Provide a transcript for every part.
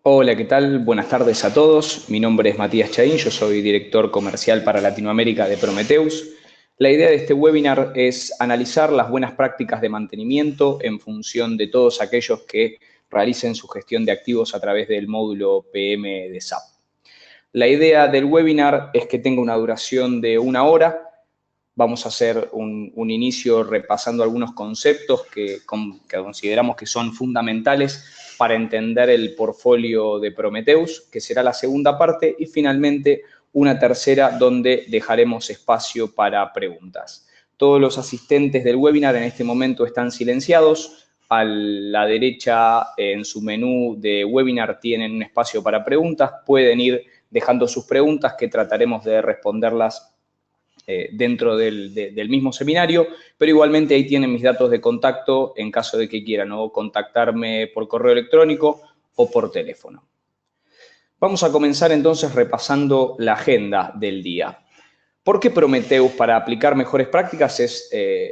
Hola, ¿qué tal? Buenas tardes a todos. Mi nombre es Matías Chaín, yo soy director comercial para Latinoamérica de Prometheus. La idea de este webinar es analizar las buenas prácticas de mantenimiento en función de todos aquellos que realicen su gestión de activos a través del módulo PM de SAP. La idea del webinar es que tenga una duración de 1 hora. Vamos a hacer un inicio repasando algunos conceptos que consideramos que son fundamentales para entender el portfolio de Prometheus, que será la segunda parte, y finalmente una tercera donde dejaremos espacio para preguntas. Todos los asistentes del webinar en este momento están silenciados. A la derecha, en su menú de webinar, tienen un espacio para preguntas. Pueden ir dejando sus preguntas que trataremos de responderlas dentro del mismo seminario, pero igualmente ahí tienen mis datos de contacto en caso de que quieran o contactarme por correo electrónico o por teléfono. Vamos a comenzar entonces repasando la agenda del día. ¿Por qué Prometheus para aplicar mejores prácticas? Es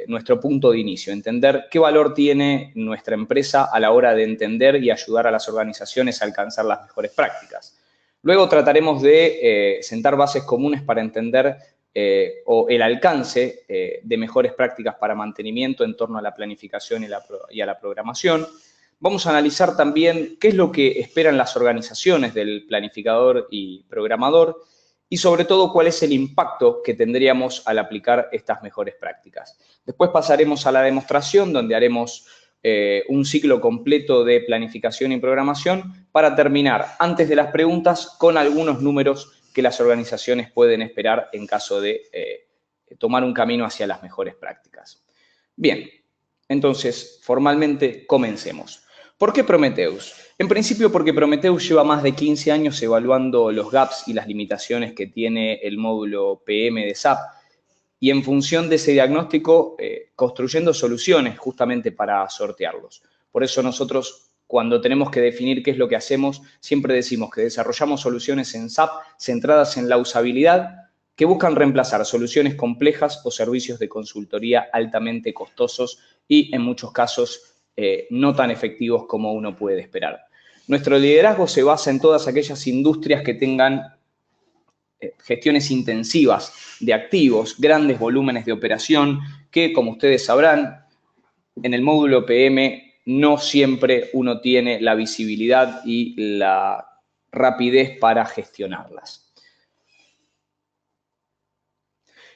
nuestro punto de inicio, entender qué valor tiene nuestra empresa a la hora de entender y ayudar a las organizaciones a alcanzar las mejores prácticas. Luego trataremos de sentar bases comunes para entender o el alcance de mejores prácticas para mantenimiento en torno a la planificación y a la programación. Vamos a analizar también qué es lo que esperan las organizaciones del planificador y programador y sobre todo cuál es el impacto que tendríamos al aplicar estas mejores prácticas. Después pasaremos a la demostración donde haremos un ciclo completo de planificación y programación para terminar antes de las preguntas con algunos números que las organizaciones pueden esperar en caso de tomar un camino hacia las mejores prácticas. Bien, entonces formalmente comencemos. ¿Por qué Prometheus? En principio porque Prometheus lleva más de 15 años evaluando los gaps y las limitaciones que tiene el módulo PM de SAP y en función de ese diagnóstico construyendo soluciones justamente para sortearlos. Por eso nosotros, cuando tenemos que definir qué es lo que hacemos, siempre decimos que desarrollamos soluciones en SAP centradas en la usabilidad que buscan reemplazar soluciones complejas o servicios de consultoría altamente costosos y, en muchos casos, no tan efectivos como uno puede esperar. Nuestro liderazgo se basa en todas aquellas industrias que tengan gestiones intensivas de activos, grandes volúmenes de operación, que, como ustedes sabrán, en el módulo PM no siempre uno tiene la visibilidad y la rapidez para gestionarlas.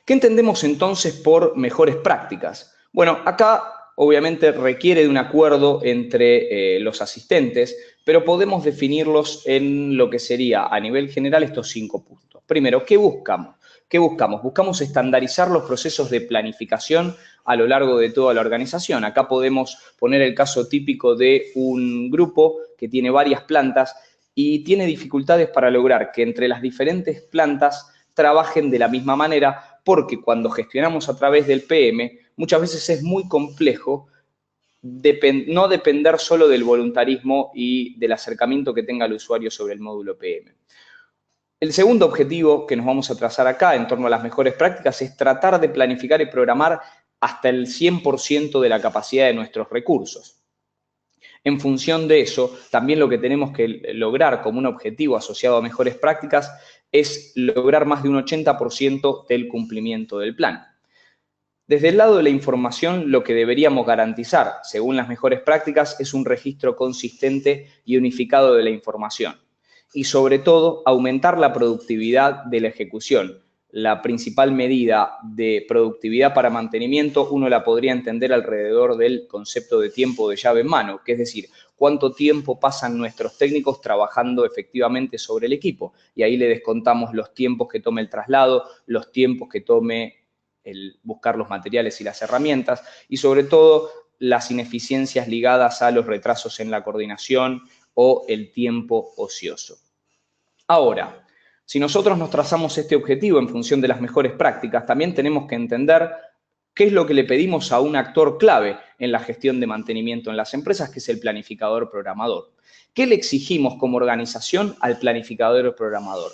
¿Qué entendemos entonces por mejores prácticas? Bueno, acá obviamente requiere de un acuerdo entre los asistentes, pero podemos definirlos en lo que sería a nivel general estos 5 puntos. Primero, ¿qué buscamos? ¿Qué buscamos? Buscamos estandarizar los procesos de planificación a lo largo de toda la organización. Acá podemos poner el caso típico de un grupo que tiene varias plantas y tiene dificultades para lograr que entre las diferentes plantas trabajen de la misma manera, porque cuando gestionamos a través del PM, muchas veces es muy complejo no depender solo del voluntarismo y del acercamiento que tenga el usuario sobre el módulo PM. El segundo objetivo que nos vamos a trazar acá en torno a las mejores prácticas es tratar de planificar y programar hasta el 100% de la capacidad de nuestros recursos. En función de eso, también lo que tenemos que lograr como un objetivo asociado a mejores prácticas es lograr más de un 80% del cumplimiento del plan. Desde el lado de la información, lo que deberíamos garantizar, según las mejores prácticas, es un registro consistente y unificado de la información. Y sobre todo, aumentar la productividad de la ejecución. La principal medida de productividad para mantenimiento uno la podría entender alrededor del concepto de tiempo de llave en mano, que es decir, cuánto tiempo pasan nuestros técnicos trabajando efectivamente sobre el equipo. Y ahí le descontamos los tiempos que tome el traslado, los tiempos que tome el buscar los materiales y las herramientas y sobre todo las ineficiencias ligadas a los retrasos en la coordinación o el tiempo ocioso. Ahora, si nosotros nos trazamos este objetivo en función de las mejores prácticas, también tenemos que entender qué es lo que le pedimos a un actor clave en la gestión de mantenimiento en las empresas, que es el planificador programador. ¿Qué le exigimos como organización al planificador programador?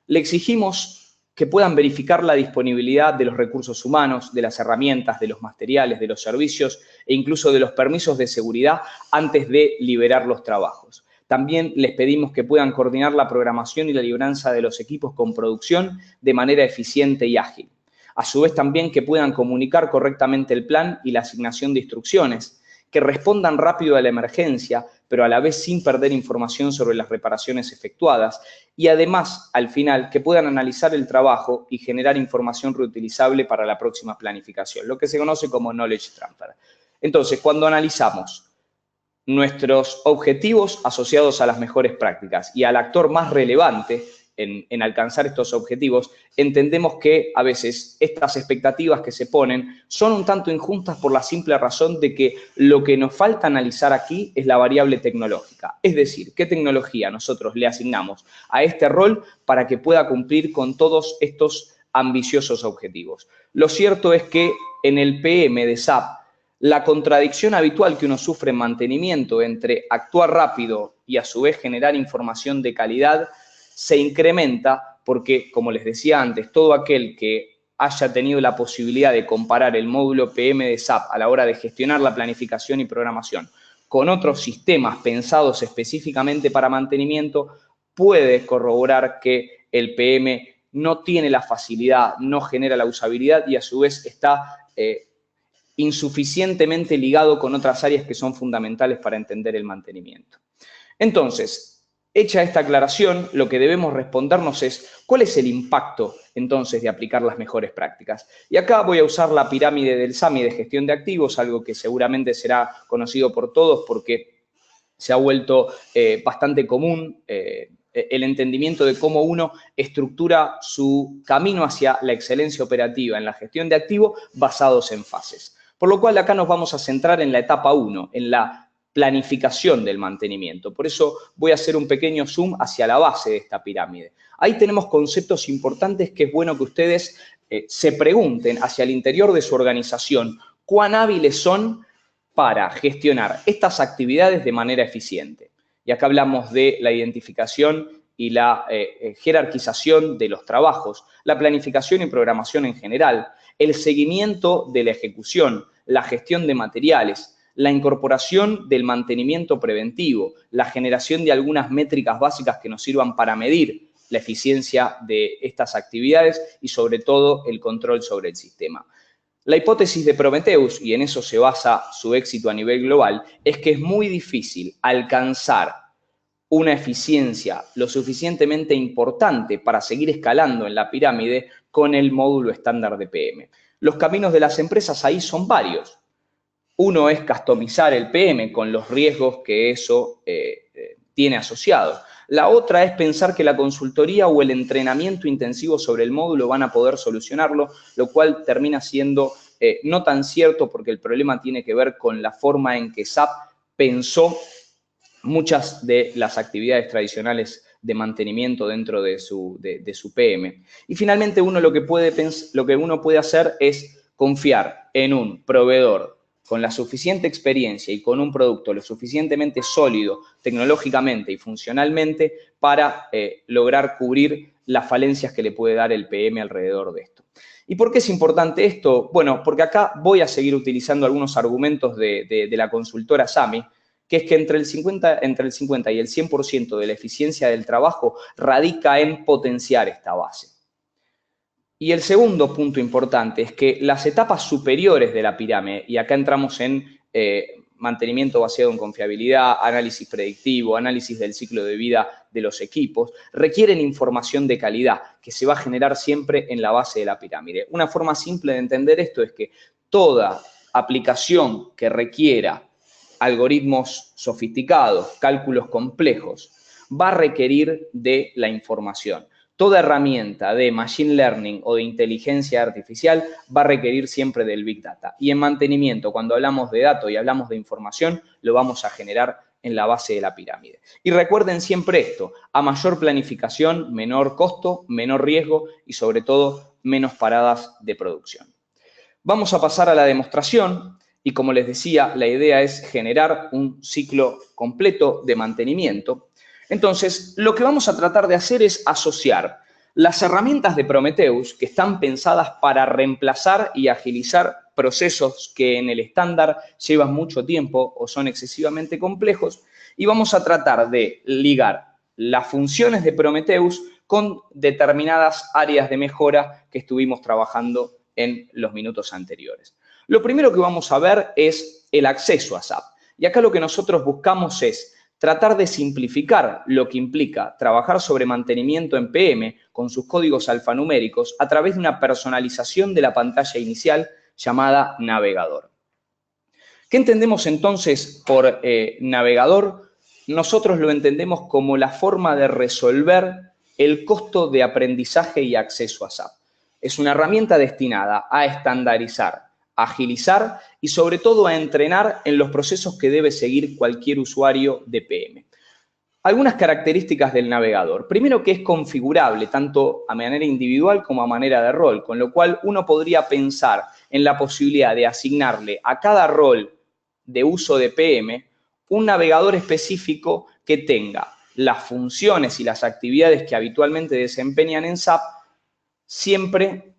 Le exigimos que puedan verificar la disponibilidad de los recursos humanos, de las herramientas, de los materiales, de los servicios e incluso de los permisos de seguridad antes de liberar los trabajos. También les pedimos que puedan coordinar la programación y la libranza de los equipos con producción de manera eficiente y ágil. A su vez también que puedan comunicar correctamente el plan y la asignación de instrucciones, que respondan rápido a la emergencia, pero a la vez sin perder información sobre las reparaciones efectuadas, y además, al final, que puedan analizar el trabajo y generar información reutilizable para la próxima planificación, lo que se conoce como knowledge transfer. Entonces, cuando analizamos nuestros objetivos asociados a las mejores prácticas y al actor más relevante en alcanzar estos objetivos, entendemos que a veces estas expectativas que se ponen son un tanto injustas por la simple razón de que lo que nos falta analizar aquí es la variable tecnológica. Es decir, qué tecnología nosotros le asignamos a este rol para que pueda cumplir con todos estos ambiciosos objetivos. Lo cierto es que en el PM de SAP, la contradicción habitual que uno sufre en mantenimiento entre actuar rápido y a su vez generar información de calidad se incrementa porque, como les decía antes, todo aquel que haya tenido la posibilidad de comparar el módulo PM de SAP a la hora de gestionar la planificación y programación con otros sistemas pensados específicamente para mantenimiento, puede corroborar que el PM no tiene la facilidad, no genera la usabilidad y a su vez está insuficientemente ligado con otras áreas que son fundamentales para entender el mantenimiento. Entonces, hecha esta aclaración, lo que debemos respondernos es ¿cuál es el impacto entonces de aplicar las mejores prácticas? Y acá voy a usar la pirámide del SAMI de gestión de activos, algo que seguramente será conocido por todos porque se ha vuelto bastante común el entendimiento de cómo uno estructura su camino hacia la excelencia operativa en la gestión de activos basados en fases. Por lo cual acá nos vamos a centrar en la etapa 1, en la planificación del mantenimiento. Por eso voy a hacer un pequeño zoom hacia la base de esta pirámide. Ahí tenemos conceptos importantes que es bueno que ustedes se pregunten hacia el interior de su organización cuán hábiles son para gestionar estas actividades de manera eficiente. Y acá hablamos de la identificación y la jerarquización de los trabajos, la planificación y programación en general, el seguimiento de la ejecución, la gestión de materiales, la incorporación del mantenimiento preventivo, la generación de algunas métricas básicas que nos sirvan para medir la eficiencia de estas actividades y sobre todo el control sobre el sistema. La hipótesis de Prometheus, y en eso se basa su éxito a nivel global, es que es muy difícil alcanzar una eficiencia lo suficientemente importante para seguir escalando en la pirámide con el módulo estándar de PM. Los caminos de las empresas ahí son varios. Uno es customizar el PM con los riesgos que eso tiene asociado. La otra es pensar que la consultoría o el entrenamiento intensivo sobre el módulo van a poder solucionarlo, lo cual termina siendo no tan cierto porque el problema tiene que ver con la forma en que SAP pensó muchas de las actividades tradicionales de mantenimiento dentro de su PM. Y finalmente uno lo que uno puede hacer es confiar en un proveedor con la suficiente experiencia y con un producto lo suficientemente sólido tecnológicamente y funcionalmente para lograr cubrir las falencias que le puede dar el PM alrededor de esto. ¿Y por qué es importante esto? Bueno, porque acá voy a seguir utilizando algunos argumentos de la consultora SAMI, que es que entre el 50 y el 100% de la eficiencia del trabajo radica en potenciar esta base. Y el segundo punto importante es que las etapas superiores de la pirámide, y acá entramos en mantenimiento basado en confiabilidad, análisis predictivo, análisis del ciclo de vida de los equipos, requieren información de calidad que se va a generar siempre en la base de la pirámide. Una forma simple de entender esto es que toda aplicación que requiera algoritmos sofisticados, cálculos complejos, va a requerir de la información. Toda herramienta de machine learning o de inteligencia artificial va a requerir siempre del big data. Y en mantenimiento, cuando hablamos de datos y hablamos de información, lo vamos a generar en la base de la pirámide. Y recuerden siempre esto, a mayor planificación, menor costo, menor riesgo y sobre todo menos paradas de producción. Vamos a pasar a la demostración y como les decía, la idea es generar un ciclo completo de mantenimiento. Entonces, lo que vamos a tratar de hacer es asociar las herramientas de Prometheus que están pensadas para reemplazar y agilizar procesos que en el estándar llevan mucho tiempo o son excesivamente complejos y vamos a tratar de ligar las funciones de Prometheus con determinadas áreas de mejora que estuvimos trabajando en los minutos anteriores. Lo primero que vamos a ver es el acceso a SAP. Y acá lo que nosotros buscamos es tratar de simplificar lo que implica trabajar sobre mantenimiento en PM con sus códigos alfanuméricos a través de una personalización de la pantalla inicial llamada navegador. ¿Qué entendemos entonces por navegador? Nosotros lo entendemos como la forma de resolver el costo de aprendizaje y acceso a SAP. Es una herramienta destinada a estandarizar, agilizar y sobre todo a entrenar en los procesos que debe seguir cualquier usuario de PM. Algunas características del navegador. Primero, que es configurable tanto a manera individual como a manera de rol, con lo cual uno podría pensar en la posibilidad de asignarle a cada rol de uso de PM un navegador específico que tenga las funciones y las actividades que habitualmente desempeñan en SAP siempre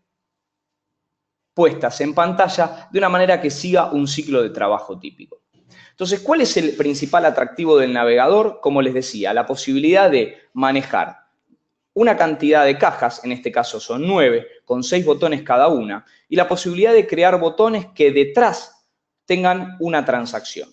puestas en pantalla de una manera que siga un ciclo de trabajo típico. Entonces, ¿cuál es el principal atractivo del navegador? Como les decía, la posibilidad de manejar una cantidad de cajas, en este caso son 9, con 6 botones cada una, y la posibilidad de crear botones que detrás tengan una transacción.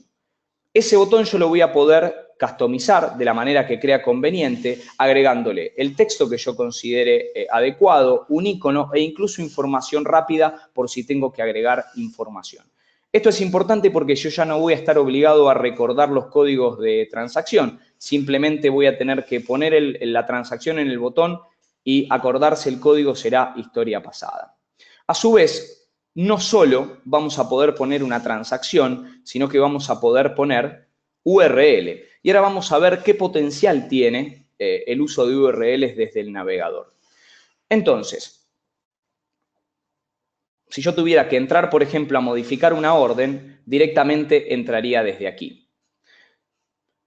Ese botón yo lo voy a poder customizar de la manera que crea conveniente, agregándole el texto que yo considere adecuado, un icono e incluso información rápida por si tengo que agregar información. Esto es importante porque yo ya no voy a estar obligado a recordar los códigos de transacción, simplemente voy a tener que poner la transacción en el botón y acordarse el código será historia pasada. A su vez, no solo vamos a poder poner una transacción, sino que vamos a poder poner URL. Y ahora vamos a ver qué potencial tiene el uso de URLs desde el navegador. Entonces, si yo tuviera que entrar, por ejemplo, a modificar una orden, directamente entraría desde aquí.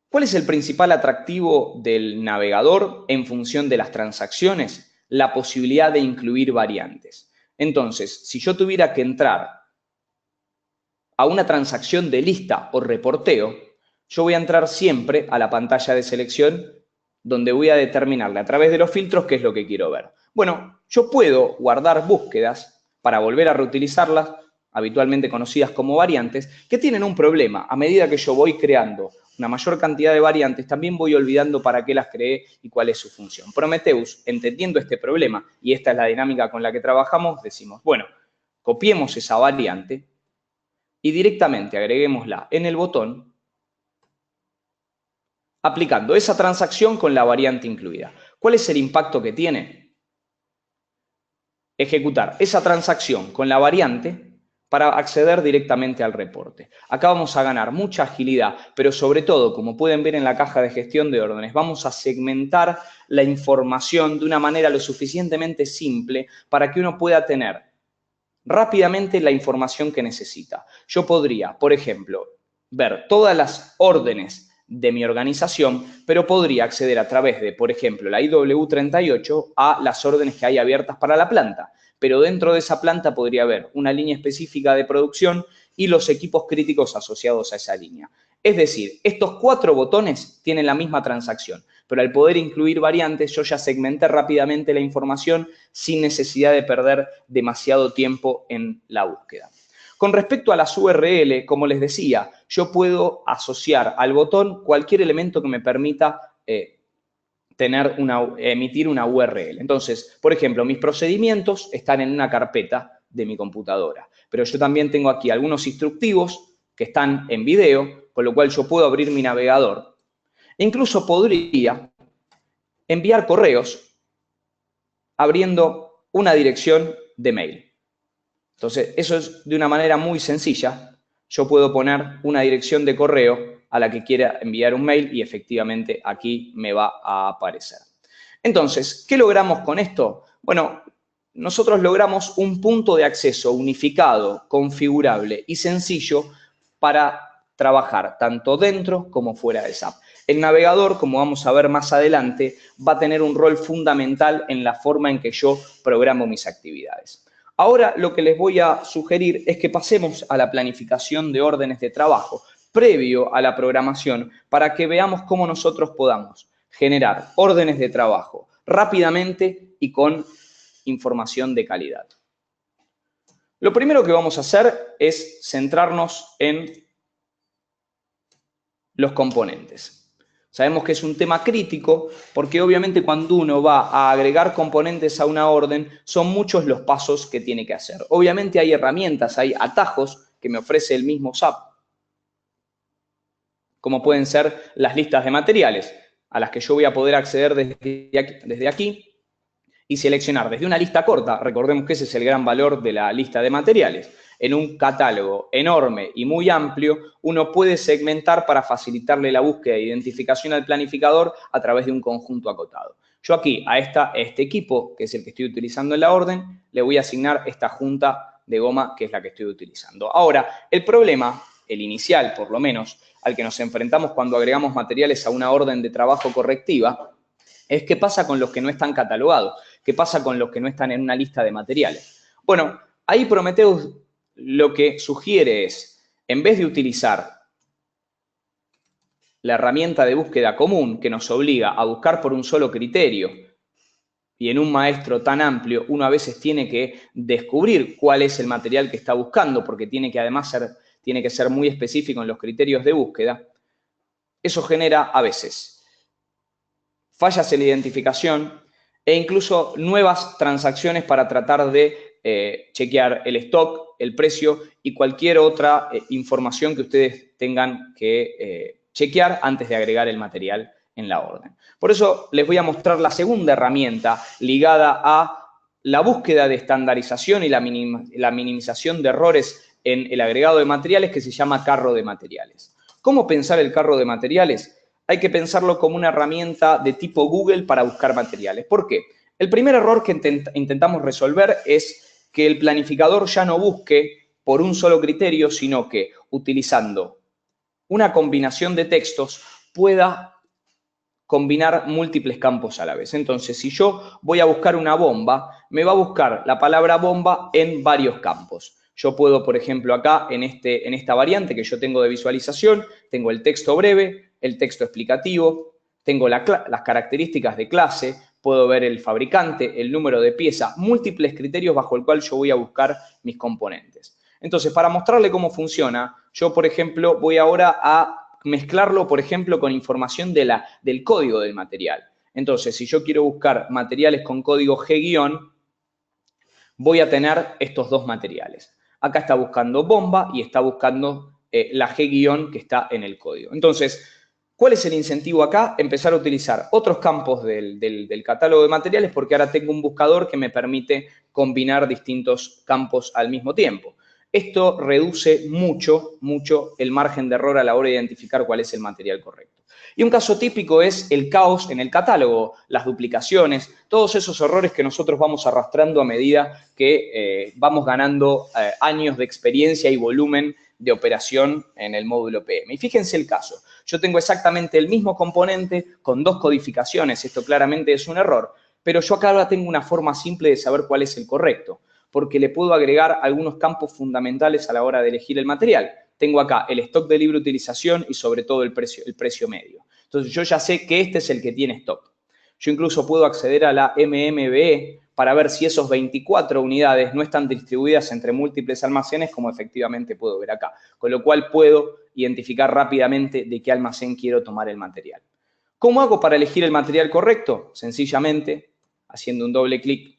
¿Cuál es el principal atractivo del navegador en función de las transacciones? La posibilidad de incluir variantes. Entonces, si yo tuviera que entrar a una transacción de lista o reporteo, yo voy a entrar siempre a la pantalla de selección donde voy a determinarle a través de los filtros qué es lo que quiero ver. Bueno, yo puedo guardar búsquedas para volver a reutilizarlas, habitualmente conocidas como variantes, que tienen un problema. A medida que yo voy creando una mayor cantidad de variantes, también voy olvidando para qué las creé y cuál es su función. Prometheus, entendiendo este problema, y esta es la dinámica con la que trabajamos, decimos, bueno, copiemos esa variante y directamente agreguémosla en el botón, aplicando esa transacción con la variante incluida. ¿Cuál es el impacto que tiene? Ejecutar esa transacción con la variante para acceder directamente al reporte. Acá vamos a ganar mucha agilidad, pero sobre todo, como pueden ver en la caja de gestión de órdenes, vamos a segmentar la información de una manera lo suficientemente simple para que uno pueda tener rápidamente la información que necesita. Yo podría, por ejemplo, ver todas las órdenes de mi organización, pero podría acceder a través de, por ejemplo, la IW38 a las órdenes que hay abiertas para la planta. Pero dentro de esa planta podría haber una línea específica de producción y los equipos críticos asociados a esa línea. Es decir, estos 4 botones tienen la misma transacción, pero al poder incluir variantes, yo ya segmenté rápidamente la información sin necesidad de perder demasiado tiempo en la búsqueda. Con respecto a las URL, como les decía, yo puedo asociar al botón cualquier elemento que me permita emitir una URL. Entonces, por ejemplo, mis procedimientos están en una carpeta de mi computadora, pero yo también tengo aquí algunos instructivos que están en video, con lo cual yo puedo abrir mi navegador. E incluso podría enviar correos abriendo una dirección de mail. Entonces, eso es de una manera muy sencilla. Yo puedo poner una dirección de correo a la que quiera enviar un mail y efectivamente aquí me va a aparecer. Entonces, ¿qué logramos con esto? Bueno, nosotros logramos un punto de acceso unificado, configurable y sencillo para trabajar tanto dentro como fuera de SAP. El navegador, como vamos a ver más adelante, va a tener un rol fundamental en la forma en que yo programo mis actividades. Ahora lo que les voy a sugerir es que pasemos a la planificación de órdenes de trabajo, previo a la programación para que veamos cómo nosotros podamos generar órdenes de trabajo rápidamente y con información de calidad. Lo primero que vamos a hacer es centrarnos en los componentes. Sabemos que es un tema crítico porque obviamente cuando uno va a agregar componentes a una orden son muchos los pasos que tiene que hacer. Obviamente hay herramientas, hay atajos que me ofrece el mismo SAP, como pueden ser las listas de materiales, a las que yo voy a poder acceder desde aquí y seleccionar desde una lista corta. Recordemos que ese es el gran valor de la lista de materiales. En un catálogo enorme y muy amplio, uno puede segmentar para facilitarle la búsqueda e identificación al planificador a través de un conjunto acotado. Yo aquí a este equipo, que es el que estoy utilizando en la orden, le voy a asignar esta junta de goma, que es la que estoy utilizando. Ahora, el problema, el inicial por lo menos, al que nos enfrentamos cuando agregamos materiales a una orden de trabajo correctiva, es qué pasa con los que no están catalogados, qué pasa con los que no están en una lista de materiales. Bueno, ahí Prometheus lo que sugiere es, en vez de utilizar la herramienta de búsqueda común que nos obliga a buscar por un solo criterio, y en un maestro tan amplio uno a veces tiene que descubrir cuál es el material que está buscando, porque tiene que ser muy específico en los criterios de búsqueda, eso genera a veces fallas en la identificación e incluso nuevas transacciones para tratar de chequear el stock, el precio y cualquier otra información que ustedes tengan que chequear antes de agregar el material en la orden. Por eso les voy a mostrar la segunda herramienta ligada a la búsqueda de estandarización y la minimización de errores en el agregado de materiales, que se llama carro de materiales. ¿Cómo pensar el carro de materiales? Hay que pensarlo como una herramienta de tipo Google para buscar materiales. ¿Por qué? El primer error que intentamos resolver es que el planificador ya no busque por un solo criterio, sino que utilizando una combinación de textos pueda combinar múltiples campos a la vez. Entonces, si yo voy a buscar una bomba, me va a buscar la palabra bomba en varios campos. Yo puedo, por ejemplo, acá en esta variante que yo tengo de visualización, tengo el texto breve, el texto explicativo, tengo las características de clase, puedo ver el fabricante, el número de pieza, múltiples criterios bajo el cual yo voy a buscar mis componentes. Entonces, para mostrarle cómo funciona, yo, por ejemplo, voy ahora a mezclarlo, por ejemplo, con información del código del material. Entonces, si yo quiero buscar materiales con código G-, voy a tener estos dos materiales. Acá está buscando bomba y está buscando la G- que está en el código. Entonces, ¿cuál es el incentivo acá? Empezar a utilizar otros campos del catálogo de materiales, porque ahora tengo un buscador que me permite combinar distintos campos al mismo tiempo. Esto reduce mucho el margen de error a la hora de identificar cuál es el material correcto. Y un caso típico es el caos en el catálogo, las duplicaciones, todos esos errores que nosotros vamos arrastrando a medida que vamos ganando años de experiencia y volumen de operación en el módulo PM. Y fíjense el caso, yo tengo exactamente el mismo componente con dos codificaciones, esto claramente es un error, pero yo acá ahora tengo una forma simple de saber cuál es el correcto, porque le puedo agregar algunos campos fundamentales a la hora de elegir el material. Tengo acá el stock de libre utilización y sobre todo el precio medio. Entonces yo ya sé que este es el que tiene stock. Yo incluso puedo acceder a la MMBE para ver si esos 24 unidades no están distribuidas entre múltiples almacenes, como efectivamente puedo ver acá. Con lo cual puedo identificar rápidamente de qué almacén quiero tomar el material. ¿Cómo hago para elegir el material correcto? Sencillamente haciendo un doble clic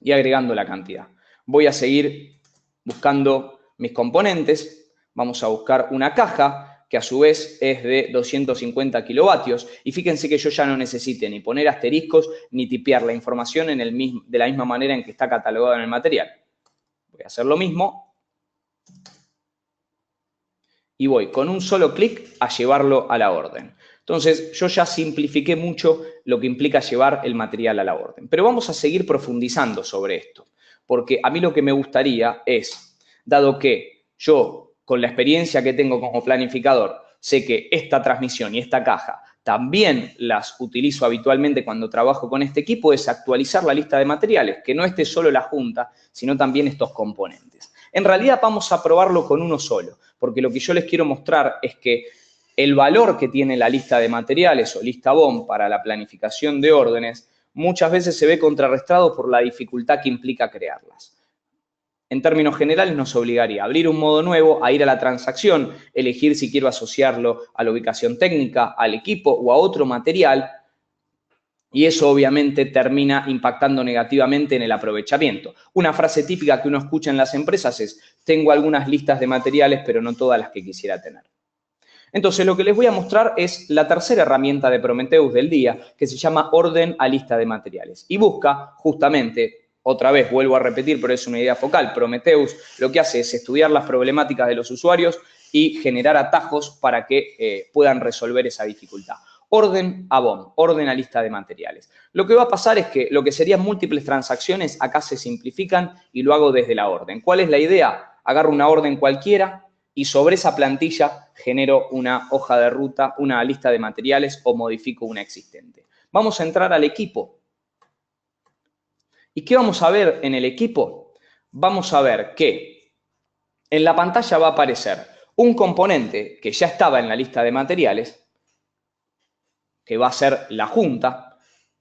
y agregando la cantidad. Voy a seguir buscando mis componentes. Vamos a buscar una caja que a su vez es de 250 kilovatios. Y fíjense que yo ya no necesite ni poner asteriscos ni tipear la información de la misma manera en que está catalogado en el material. Voy a hacer lo mismo. Y voy con un solo clic a llevarlo a la orden. Entonces, yo ya simplifiqué mucho lo que implica llevar el material a la orden. Pero vamos a seguir profundizando sobre esto, porque a mí lo que me gustaría es, dado que yo, con la experiencia que tengo como planificador, sé que esta transmisión y esta caja también las utilizo habitualmente cuando trabajo con este equipo, es actualizar la lista de materiales, que no esté solo la junta, sino también estos componentes. En realidad vamos a probarlo con uno solo, porque lo que yo les quiero mostrar es que el valor que tiene la lista de materiales o lista BOM para la planificación de órdenes muchas veces se ve contrarrestado por la dificultad que implica crearlas. En términos generales nos obligaría a abrir un modo nuevo, a ir a la transacción, elegir si quiero asociarlo a la ubicación técnica, al equipo o a otro material, y eso obviamente termina impactando negativamente en el aprovechamiento. Una frase típica que uno escucha en las empresas es: tengo algunas listas de materiales, pero no todas las que quisiera tener. Entonces, lo que les voy a mostrar es la tercera herramienta de Prometheus del día, que se llama orden a lista de materiales. Y busca justamente, otra vez vuelvo a repetir, pero es una idea focal, Prometheus lo que hace es estudiar las problemáticas de los usuarios y generar atajos para que puedan resolver esa dificultad. Orden a BOM, orden a lista de materiales. Lo que va a pasar es que lo que serían múltiples transacciones acá se simplifican y lo hago desde la orden. ¿Cuál es la idea? Agarro una orden cualquiera y sobre esa plantilla genero una hoja de ruta, una lista de materiales o modifico una existente. Vamos a entrar al equipo. ¿Y qué vamos a ver en el equipo? Vamos a ver que en la pantalla va a aparecer un componente que ya estaba en la lista de materiales, que va a ser la junta,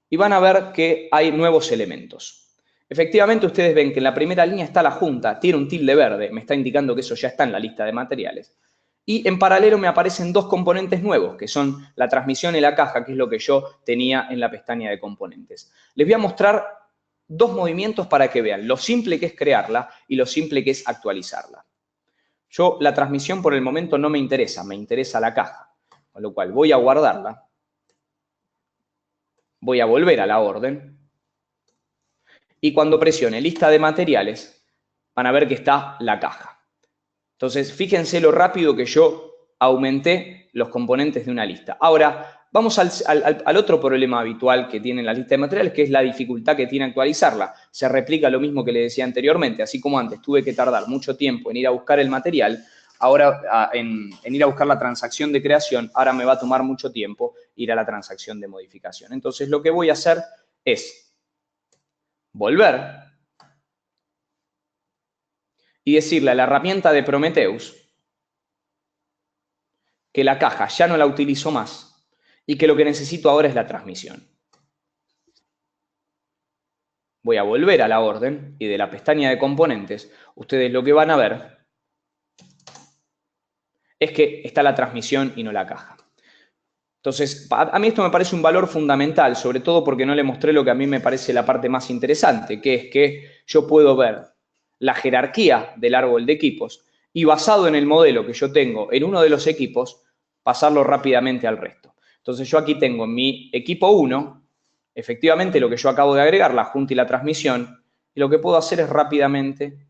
y van a ver que hay nuevos elementos. Efectivamente, ustedes ven que en la primera línea está la junta, tiene un tilde verde, me está indicando que eso ya está en la lista de materiales. Y en paralelo me aparecen dos componentes nuevos, que son la transmisión y la caja, que es lo que yo tenía en la pestaña de componentes. Les voy a mostrar dos movimientos para que vean lo simple que es crearla y lo simple que es actualizarla. Yo la transmisión por el momento no me interesa, me interesa la caja, con lo cual voy a guardarla. Voy a volver a la orden y cuando presione lista de materiales van a ver que está la caja. Entonces, fíjense lo rápido que yo aumenté los componentes de una lista. Ahora, vamos al otro problema habitual que tiene la lista de materiales, que es la dificultad que tiene actualizarla. Se replica lo mismo que le decía anteriormente. Así como antes tuve que tardar mucho tiempo en ir a buscar el material, ahora en ir a buscar la transacción de creación, ahora me va a tomar mucho tiempo ir a la transacción de modificación. Entonces, lo que voy a hacer es volver y decirle a la herramienta de Prometheus que la caja ya no la utilizo más y que lo que necesito ahora es la transmisión. Voy a volver a la orden y de la pestaña de componentes, ustedes lo que van a ver es que está la transmisión y no la caja. Entonces, a mí esto me parece un valor fundamental, sobre todo porque no le mostré lo que a mí me parece la parte más interesante, que es que yo puedo ver la jerarquía del árbol de equipos y basado en el modelo que yo tengo en uno de los equipos, pasarlo rápidamente al resto. Entonces, yo aquí tengo en mi equipo 1, efectivamente lo que yo acabo de agregar, la junta y la transmisión, y lo que puedo hacer es rápidamente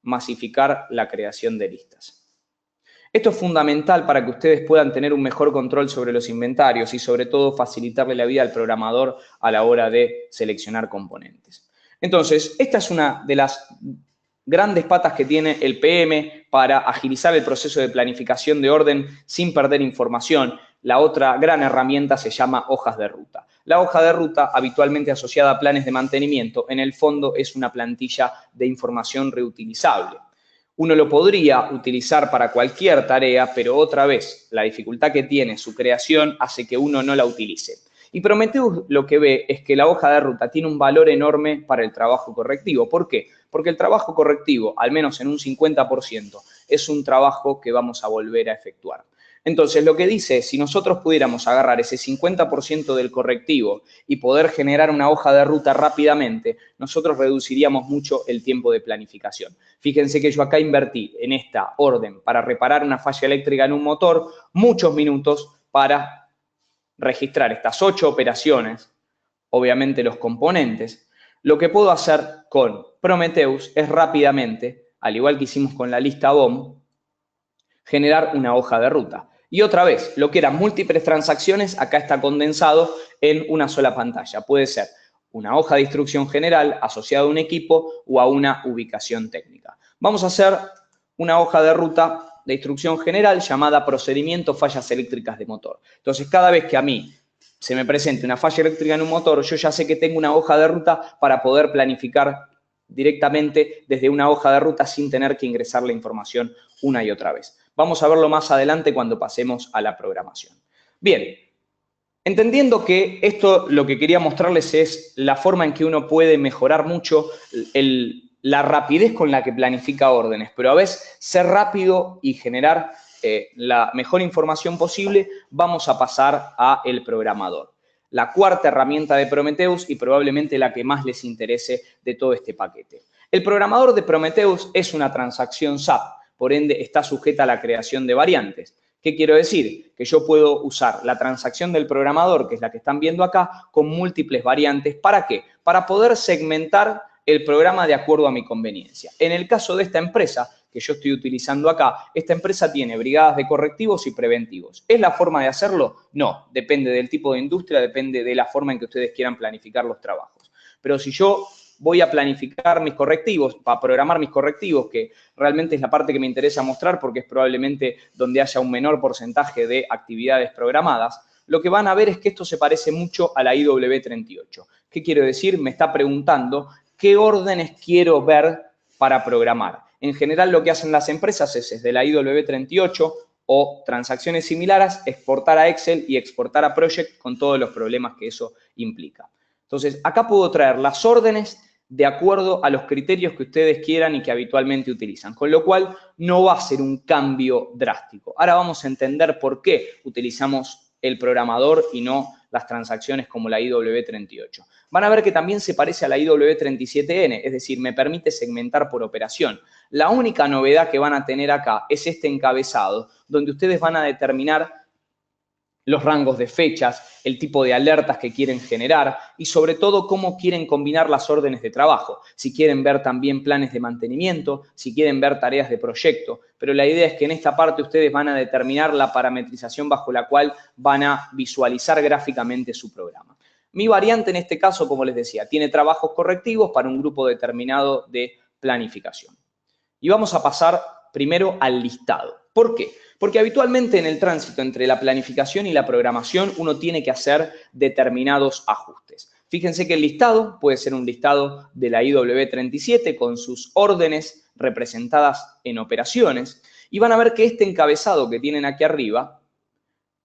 masificar la creación de listas. Esto es fundamental para que ustedes puedan tener un mejor control sobre los inventarios y sobre todo facilitarle la vida al programador a la hora de seleccionar componentes. Entonces, esta es una de las grandes patas que tiene el PM para agilizar el proceso de planificación de orden sin perder información. La otra gran herramienta se llama hojas de ruta. La hoja de ruta, habitualmente asociada a planes de mantenimiento, en el fondo es una plantilla de información reutilizable. Uno lo podría utilizar para cualquier tarea, pero otra vez, la dificultad que tiene su creación hace que uno no la utilice. Y Prometheus lo que ve es que la hoja de ruta tiene un valor enorme para el trabajo correctivo. ¿Por qué? Porque el trabajo correctivo, al menos en un 50%, es un trabajo que vamos a volver a efectuar. Entonces, lo que dice es, si nosotros pudiéramos agarrar ese 50% del correctivo y poder generar una hoja de ruta rápidamente, nosotros reduciríamos mucho el tiempo de planificación. Fíjense que yo acá invertí en esta orden para reparar una falla eléctrica en un motor muchos minutos para registrar estas 8 operaciones, obviamente los componentes. Lo que puedo hacer con Prometheus es rápidamente, al igual que hicimos con la lista BOM, generar una hoja de ruta. Y otra vez, lo que eran múltiples transacciones, acá está condensado en una sola pantalla. Puede ser una hoja de instrucción general asociada a un equipo o a una ubicación técnica. Vamos a hacer una hoja de ruta de instrucción general llamada procedimiento fallas eléctricas de motor. Entonces, cada vez que a mí se me presente una falla eléctrica en un motor, yo ya sé que tengo una hoja de ruta para poder planificar directamente desde una hoja de ruta sin tener que ingresar la información una y otra vez. Vamos a verlo más adelante cuando pasemos a la programación. Bien, entendiendo que esto lo que quería mostrarles es la forma en que uno puede mejorar mucho la rapidez con la que planifica órdenes, pero a veces ser rápido y generar la mejor información posible, vamos a pasar a el programador. La cuarta herramienta de Prometheus y probablemente la que más les interese de todo este paquete. El programador de Prometheus es una transacción SAP, por ende está sujeta a la creación de variantes. ¿Qué quiero decir? Que yo puedo usar la transacción del programador, que es la que están viendo acá, con múltiples variantes. ¿Para qué? Para poder segmentar el programa de acuerdo a mi conveniencia. En el caso de esta empresa que yo estoy utilizando acá, esta empresa tiene brigadas de correctivos y preventivos. ¿Es la forma de hacerlo? No, depende del tipo de industria, depende de la forma en que ustedes quieran planificar los trabajos. Pero si yo voy a planificar mis correctivos, para programar mis correctivos, que realmente es la parte que me interesa mostrar porque es probablemente donde haya un menor porcentaje de actividades programadas, lo que van a ver es que esto se parece mucho a la IW38. ¿Qué quiero decir? Me está preguntando qué órdenes quiero ver para programar. En general lo que hacen las empresas es desde la IW38 o transacciones similares, exportar a Excel y exportar a Project con todos los problemas que eso implica. Entonces, acá puedo traer las órdenes de acuerdo a los criterios que ustedes quieran y que habitualmente utilizan, con lo cual no va a ser un cambio drástico. Ahora vamos a entender por qué utilizamos el programador y no las transacciones como la IW38. Van a ver que también se parece a la IW37N, es decir, me permite segmentar por operación. La única novedad que van a tener acá es este encabezado, donde ustedes van a determinar los rangos de fechas, el tipo de alertas que quieren generar y sobre todo cómo quieren combinar las órdenes de trabajo. Si quieren ver también planes de mantenimiento, si quieren ver tareas de proyecto. Pero la idea es que en esta parte ustedes van a determinar la parametrización bajo la cual van a visualizar gráficamente su programa. Mi variante en este caso, como les decía, tiene trabajos correctivos para un grupo determinado de planificación. Y vamos a pasar primero al listado. ¿Por qué? Porque habitualmente en el tránsito entre la planificación y la programación uno tiene que hacer determinados ajustes. Fíjense que el listado puede ser un listado de la IW37 con sus órdenes representadas en operaciones y van a ver que este encabezado que tienen aquí arriba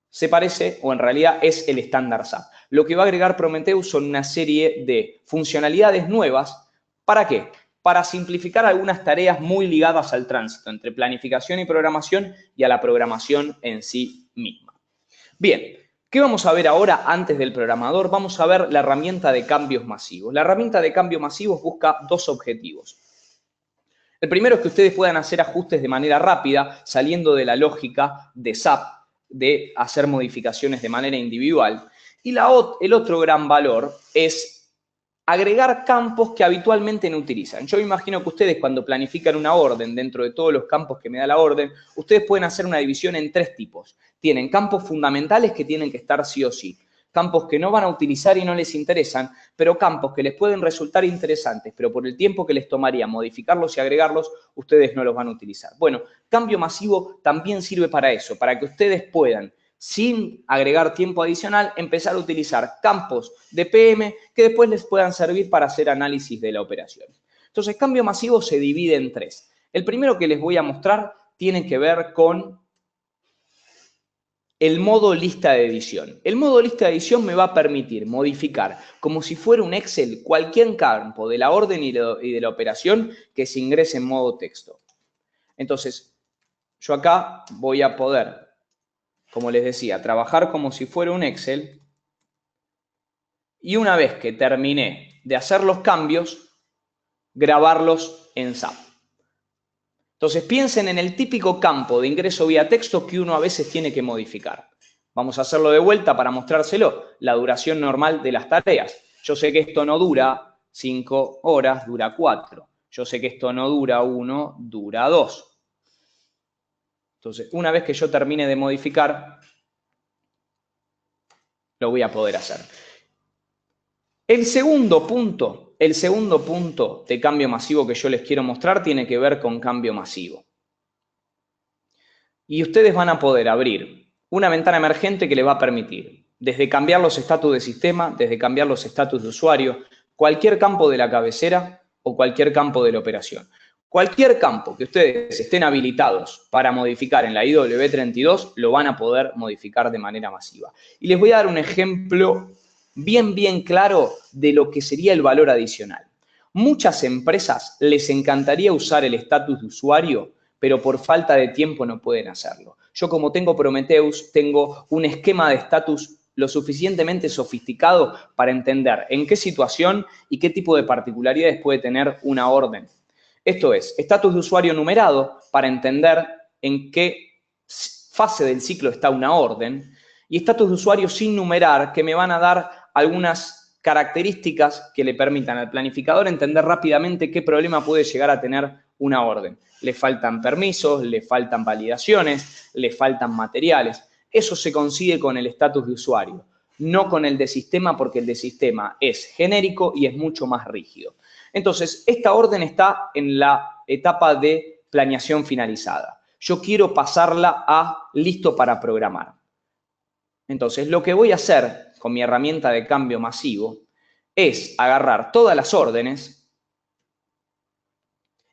se parece, o en realidad es el estándar SAP. Lo que va a agregar Prometheus son una serie de funcionalidades nuevas. ¿Para qué? Para simplificar algunas tareas muy ligadas al tránsito entre planificación y programación y a la programación en sí misma. Bien, ¿qué vamos a ver ahora antes del programador? Vamos a ver la herramienta de cambios masivos. La herramienta de cambios masivos busca dos objetivos. El primero es que ustedes puedan hacer ajustes de manera rápida, saliendo de la lógica de SAP, de hacer modificaciones de manera individual. Y el otro gran valor es agregar campos que habitualmente no utilizan. Yo me imagino que ustedes cuando planifican una orden dentro de todos los campos que me da la orden, ustedes pueden hacer una división en tres tipos. Tienen campos fundamentales que tienen que estar sí o sí, campos que no van a utilizar y no les interesan, pero campos que les pueden resultar interesantes, pero por el tiempo que les tomaría modificarlos y agregarlos, ustedes no los van a utilizar. Bueno, cambio masivo también sirve para eso, para que ustedes puedan, sin agregar tiempo adicional, empezar a utilizar campos de PM que después les puedan servir para hacer análisis de la operación. Entonces, cambio masivo se divide en tres. El primero que les voy a mostrar tiene que ver con el modo lista de edición. El modo lista de edición me va a permitir modificar, como si fuera un Excel, cualquier campo de la orden y de la operación que se ingrese en modo texto. Entonces, yo acá voy a poder, como les decía, trabajar como si fuera un Excel y una vez que terminé de hacer los cambios, grabarlos en SAP. Entonces piensen en el típico campo de ingreso vía texto que uno a veces tiene que modificar. Vamos a hacerlo de vuelta para mostrárselo. La duración normal de las tareas. Yo sé que esto no dura 5 horas, dura 4. Yo sé que esto no dura 1, dura 2. Entonces, una vez que yo termine de modificar, lo voy a poder hacer. El segundo punto de cambio masivo que yo les quiero mostrar tiene que ver con cambio masivo. Y ustedes van a poder abrir una ventana emergente que les va a permitir, desde cambiar los estatus de sistema, desde cambiar los estatus de usuario, cualquier campo de la cabecera, o cualquier campo de la operación. Cualquier campo que ustedes estén habilitados para modificar en la IW32 lo van a poder modificar de manera masiva. Y les voy a dar un ejemplo bien claro de lo que sería el valor adicional. Muchas empresas les encantaría usar el estatus de usuario, pero por falta de tiempo no pueden hacerlo. Yo, como tengo Prometheus, tengo un esquema de estatus lo suficientemente sofisticado para entender en qué situación y qué tipo de particularidades puede tener una orden. Esto es, estatus de usuario numerado para entender en qué fase del ciclo está una orden, y estatus de usuario sin numerar, que me van a dar algunas características que le permitan al planificador entender rápidamente qué problema puede llegar a tener una orden. Le faltan permisos, le faltan validaciones, le faltan materiales. Eso se consigue con el estatus de usuario, no con el de sistema, porque el de sistema es genérico y es mucho más rígido. Entonces, esta orden está en la etapa de planeación finalizada. Yo quiero pasarla a listo para programar. Entonces, lo que voy a hacer con mi herramienta de cambio masivo es agarrar todas las órdenes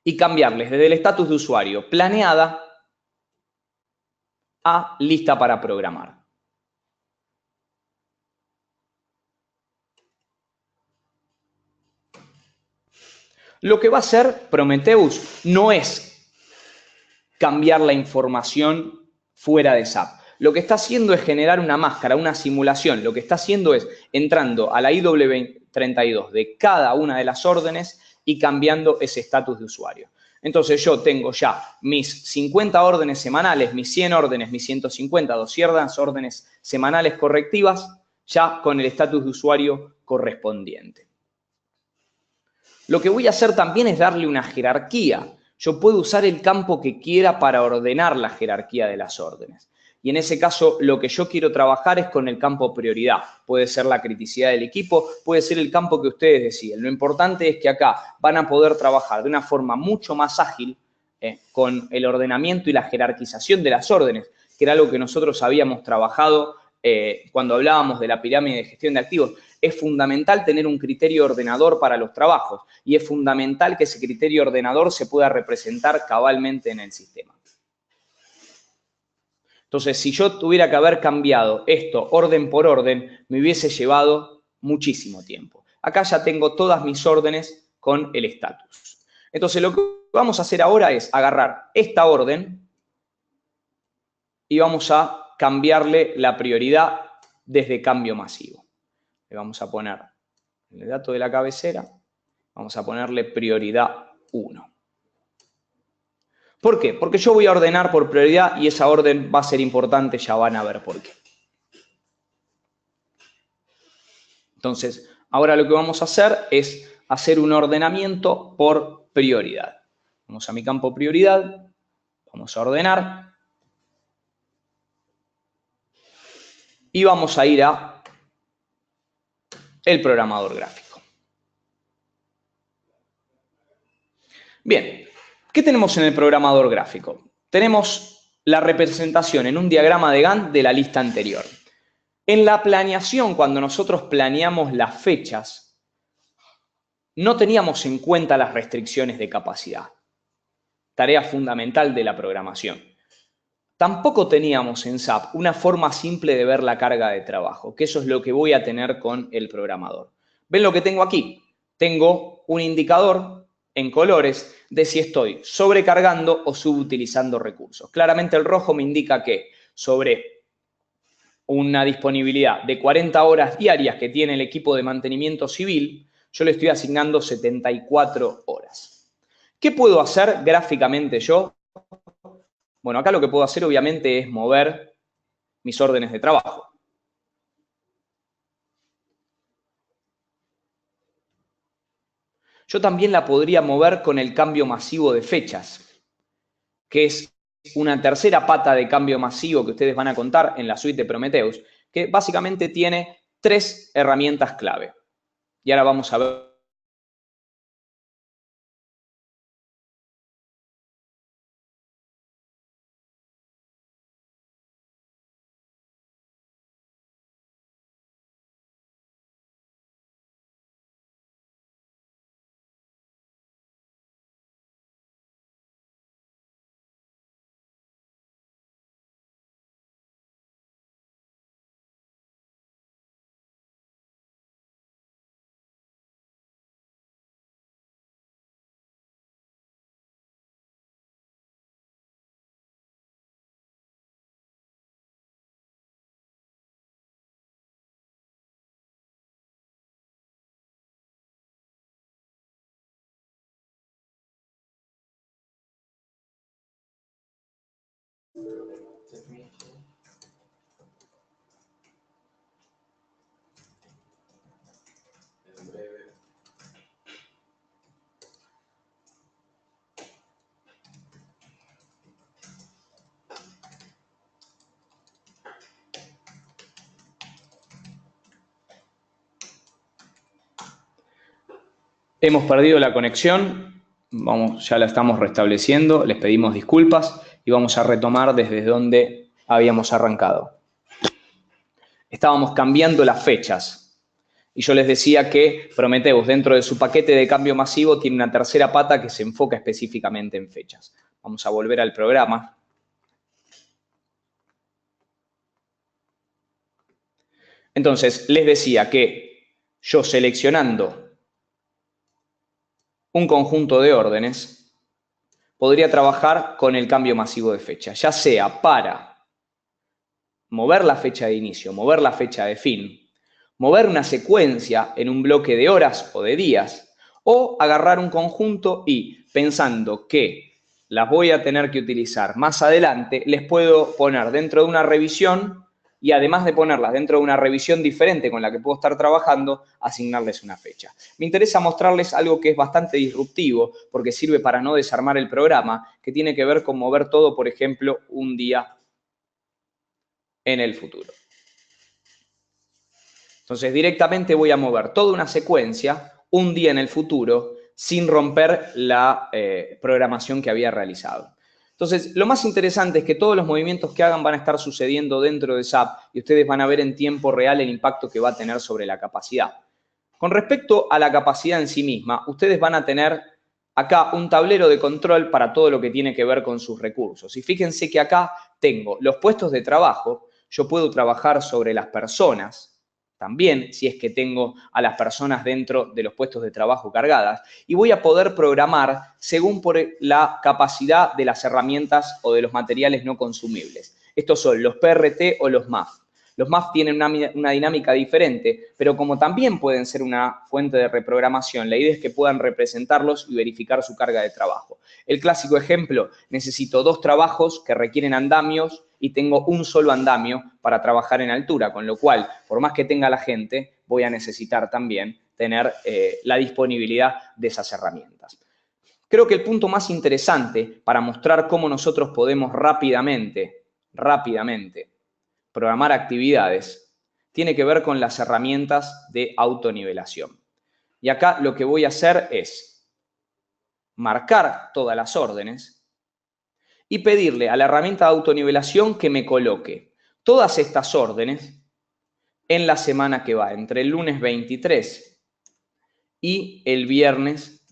y cambiarles desde el estatus de usuario planeada a lista para programar. Lo que va a hacer Prometheus no es cambiar la información fuera de SAP. Lo que está haciendo es generar una máscara, una simulación. Lo que está haciendo es entrando a la IW32 de cada una de las órdenes y cambiando ese estatus de usuario. Entonces yo tengo ya mis 50 órdenes semanales, mis 100 órdenes, mis 150, 200 órdenes semanales correctivas, ya con el estatus de usuario correspondiente. Lo que voy a hacer también es darle una jerarquía. Yo puedo usar el campo que quiera para ordenar la jerarquía de las órdenes. Y en ese caso, lo que yo quiero trabajar es con el campo prioridad. Puede ser la criticidad del equipo, puede ser el campo que ustedes deciden. Lo importante es que acá van a poder trabajar de una forma mucho más ágil con el ordenamiento y la jerarquización de las órdenes, que era algo que nosotros habíamos trabajado cuando hablábamos de la pirámide de gestión de activos. Es fundamental tener un criterio ordenador para los trabajos y es fundamental que ese criterio ordenador se pueda representar cabalmente en el sistema. Entonces, si yo tuviera que haber cambiado esto orden por orden, me hubiese llevado muchísimo tiempo. Acá ya tengo todas mis órdenes con el estatus. Entonces, lo que vamos a hacer ahora es agarrar esta orden y vamos a cambiarle la prioridad desde cambio masivo. Le vamos a poner el dato de la cabecera, vamos a ponerle prioridad 1. ¿Por qué? Porque yo voy a ordenar por prioridad y esa orden va a ser importante, ya van a ver por qué. Entonces, ahora lo que vamos a hacer es hacer un ordenamiento por prioridad. Vamos a mi campo prioridad, vamos a ordenar y vamos a ir a el programador gráfico. Bien, ¿qué tenemos en el programador gráfico? Tenemos la representación en un diagrama de Gantt de la lista anterior. En la planeación, cuando nosotros planeamos las fechas, no teníamos en cuenta las restricciones de capacidad, tarea fundamental de la programación. Tampoco teníamos en SAP una forma simple de ver la carga de trabajo, que eso es lo que voy a tener con el programador. ¿Ven lo que tengo aquí? Tengo un indicador en colores de si estoy sobrecargando o subutilizando recursos. Claramente el rojo me indica que sobre una disponibilidad de 40 horas diarias que tiene el equipo de mantenimiento civil, yo le estoy asignando 74 horas. ¿Qué puedo hacer gráficamente yo? Bueno, acá lo que puedo hacer obviamente es mover mis órdenes de trabajo. Yo también la podría mover con el cambio masivo de fechas, que es una tercera pata de cambio masivo que ustedes van a contar en la suite de Prometheus, que básicamente tiene 3 herramientas clave. Y ahora vamos a ver Hemos perdido la conexión, ya la estamos restableciendo, les pedimos disculpas y vamos a retomar desde donde habíamos arrancado. Estábamos cambiando las fechas y yo les decía que Prometheus, dentro de su paquete de cambio masivo, tiene una tercera pata que se enfoca específicamente en fechas. Vamos a volver al programa. Entonces, les decía que yo seleccionando un conjunto de órdenes, podría trabajar con el cambio masivo de fecha, ya sea para mover la fecha de inicio, mover la fecha de fin, mover una secuencia en un bloque de horas o de días, o agarrar un conjunto y, pensando que las voy a tener que utilizar más adelante, les puedo poner dentro de una revisión y además de ponerlas dentro de una revisión diferente con la que puedo estar trabajando, asignarles una fecha. Me interesa mostrarles algo que es bastante disruptivo porque sirve para no desarmar el programa, que tiene que ver con mover todo, por ejemplo, un día en el futuro. Entonces, directamente voy a mover toda una secuencia, un día en el futuro, sin romper la programación que había realizado. Entonces, lo más interesante es que todos los movimientos que hagan van a estar sucediendo dentro de SAP y ustedes van a ver en tiempo real el impacto que va a tener sobre la capacidad. Con respecto a la capacidad en sí misma, ustedes van a tener acá un tablero de control para todo lo que tiene que ver con sus recursos. Y fíjense que acá tengo los puestos de trabajo, yo puedo trabajar sobre las personas, también si es que tengo a las personas dentro de los puestos de trabajo cargadas, y voy a poder programar según por la capacidad de las herramientas o de los materiales no consumibles. Estos son los PRT o los MAF. Los MAF tienen una dinámica diferente, pero como también pueden ser una fuente de reprogramación, la idea es que puedan representarlos y verificar su carga de trabajo. El clásico ejemplo, necesito 2 trabajos que requieren andamios y tengo un solo andamio para trabajar en altura, con lo cual, por más que tenga la gente, voy a necesitar también tener la disponibilidad de esas herramientas. Creo que el punto más interesante para mostrar cómo nosotros podemos rápidamente programar actividades tiene que ver con las herramientas de autonivelación. Y acá lo que voy a hacer es marcar todas las órdenes y pedirle a la herramienta de autonivelación que me coloque todas estas órdenes en la semana que va, entre el lunes 23 y el viernes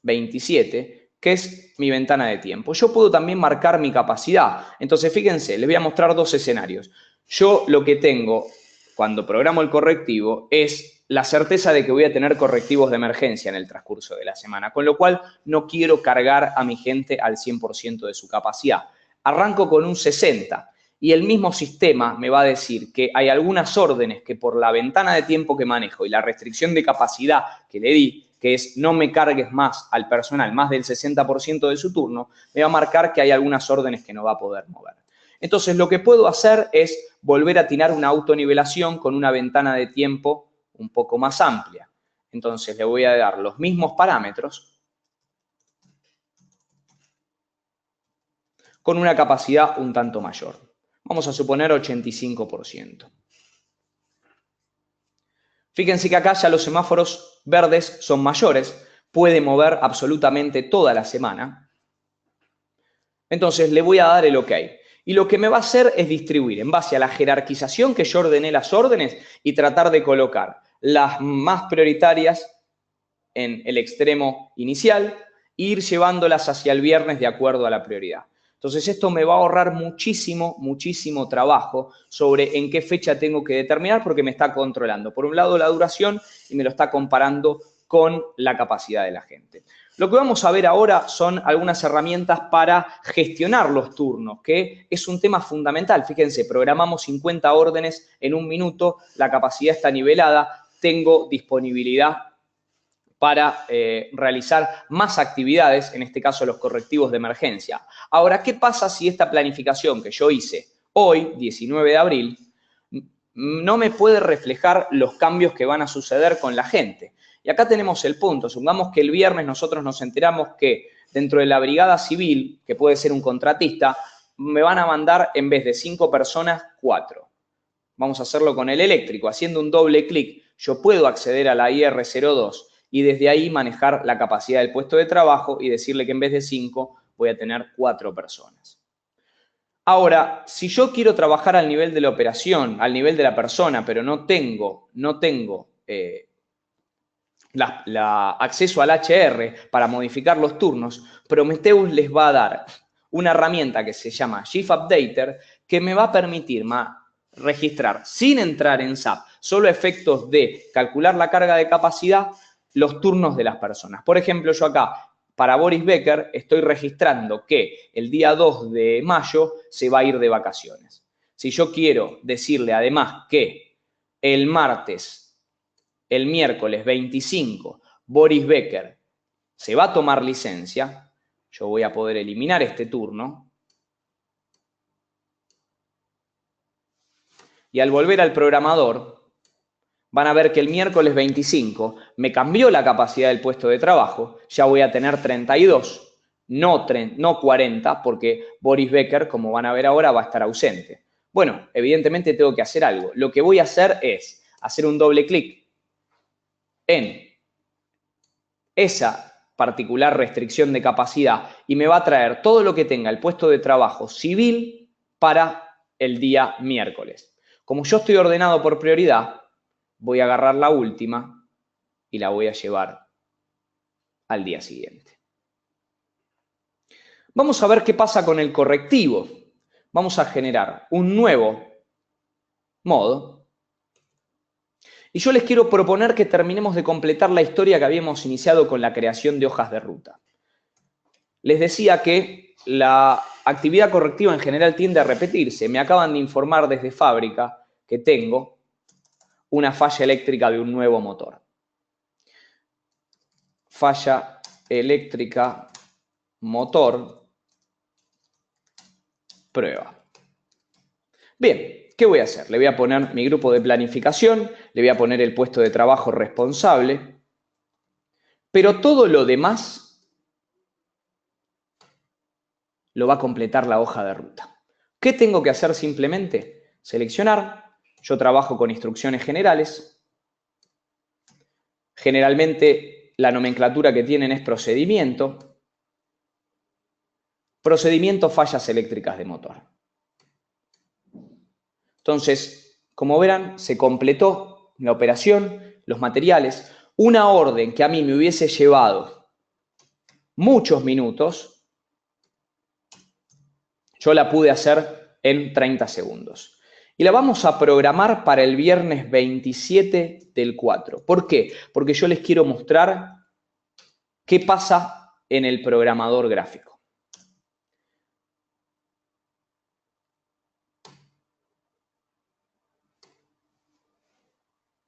27, que es mi ventana de tiempo. Yo puedo también marcar mi capacidad. Entonces, fíjense, les voy a mostrar 2 escenarios. Yo lo que tengo cuando programo el correctivo es la certeza de que voy a tener correctivos de emergencia en el transcurso de la semana, con lo cual no quiero cargar a mi gente al 100% de su capacidad. Arranco con un 60 y el mismo sistema me va a decir que hay algunas órdenes que por la ventana de tiempo que manejo y la restricción de capacidad que le di, que es no me cargues más al personal, más del 60% de su turno, me va a marcar que hay algunas órdenes que no va a poder mover. Entonces, lo que puedo hacer es volver a atinar una autonivelación con una ventana de tiempo un poco más amplia. Entonces, le voy a dar los mismos parámetros con una capacidad un tanto mayor. Vamos a suponer 85%. Fíjense que acá ya los semáforos verdes son mayores, puede mover absolutamente toda la semana. Entonces, le voy a dar el OK. Y lo que me va a hacer es distribuir en base a la jerarquización que yo ordené las órdenes y tratar de colocar las más prioritarias en el extremo inicial e ir llevándolas hacia el viernes de acuerdo a la prioridad. Entonces, esto me va a ahorrar muchísimo trabajo sobre en qué fecha tengo que determinar porque me está controlando, por un lado, la duración y me lo está comparando con la capacidad de la gente. Lo que vamos a ver ahora son algunas herramientas para gestionar los turnos, que es un tema fundamental. Fíjense, programamos 50 órdenes en un minuto, la capacidad está nivelada, tengo disponibilidad para realizar más actividades, en este caso los correctivos de emergencia. Ahora, ¿qué pasa si esta planificación que yo hice hoy, 19 de abril, no me puede reflejar los cambios que van a suceder con la gente? Y acá tenemos el punto. Supongamos que el viernes nosotros nos enteramos que dentro de la brigada civil, que puede ser un contratista, me van a mandar en vez de 5 personas, 4. Vamos a hacerlo con el eléctrico. Haciendo un doble clic, yo puedo acceder a la IR02 y desde ahí manejar la capacidad del puesto de trabajo y decirle que en vez de 5 voy a tener 4 personas. Ahora, si yo quiero trabajar al nivel de la operación, al nivel de la persona, pero no tengo acceso al HR para modificar los turnos, Prometheus les va a dar una herramienta que se llama Shift Updater que me va a permitir registrar sin entrar en SAP, solo a efectos de calcular la carga de capacidad, los turnos de las personas. Por ejemplo, yo acá, para Boris Becker, estoy registrando que el día 2 de mayo se va a ir de vacaciones. Si yo quiero decirle además que el miércoles 25, Boris Becker se va a tomar licencia, yo voy a poder eliminar este turno. Y al volver al programador, van a ver que el miércoles 25 me cambió la capacidad del puesto de trabajo, ya voy a tener 32, no 40, porque Boris Becker, como van a ver ahora, va a estar ausente. Bueno, evidentemente tengo que hacer algo. Lo que voy a hacer es hacer un doble clic en esa particular restricción de capacidad y me va a traer todo lo que tenga el puesto de trabajo civil para el día miércoles. Como yo estoy ordenado por prioridad, voy a agarrar la última y la voy a llevar al día siguiente. Vamos a ver qué pasa con el correctivo. Vamos a generar un nuevo modo. Y yo les quiero proponer que terminemos de completar la historia que habíamos iniciado con la creación de hojas de ruta. Les decía que la actividad correctiva en general tiende a repetirse. Me acaban de informar desde fábrica que tengo una falla eléctrica de un nuevo motor. Falla eléctrica, motor, prueba. Bien, ¿qué voy a hacer? Le voy a poner mi grupo de planificación, le voy a poner el puesto de trabajo responsable, pero todo lo demás lo va a completar la hoja de ruta. ¿Qué tengo que hacer simplemente? Seleccionar. Yo trabajo con instrucciones generales. Generalmente la nomenclatura que tienen es procedimiento. Procedimiento fallas eléctricas de motor. Entonces, como verán, se completó la operación, los materiales, una orden que a mí me hubiese llevado muchos minutos, yo la pude hacer en 30 segundos. Y la vamos a programar para el viernes 27 del 4. ¿Por qué? Porque yo les quiero mostrar qué pasa en el programador gráfico.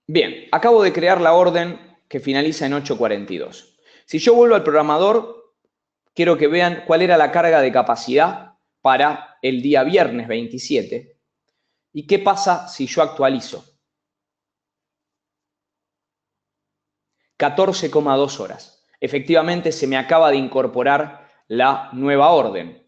Bien, acabo de crear la orden que finaliza en 8:42. Si yo vuelvo al programador, quiero que vean cuál era la carga de capacidad para el día viernes 27. ¿Y qué pasa si yo actualizo? 14,2 horas. Efectivamente, se me acaba de incorporar la nueva orden.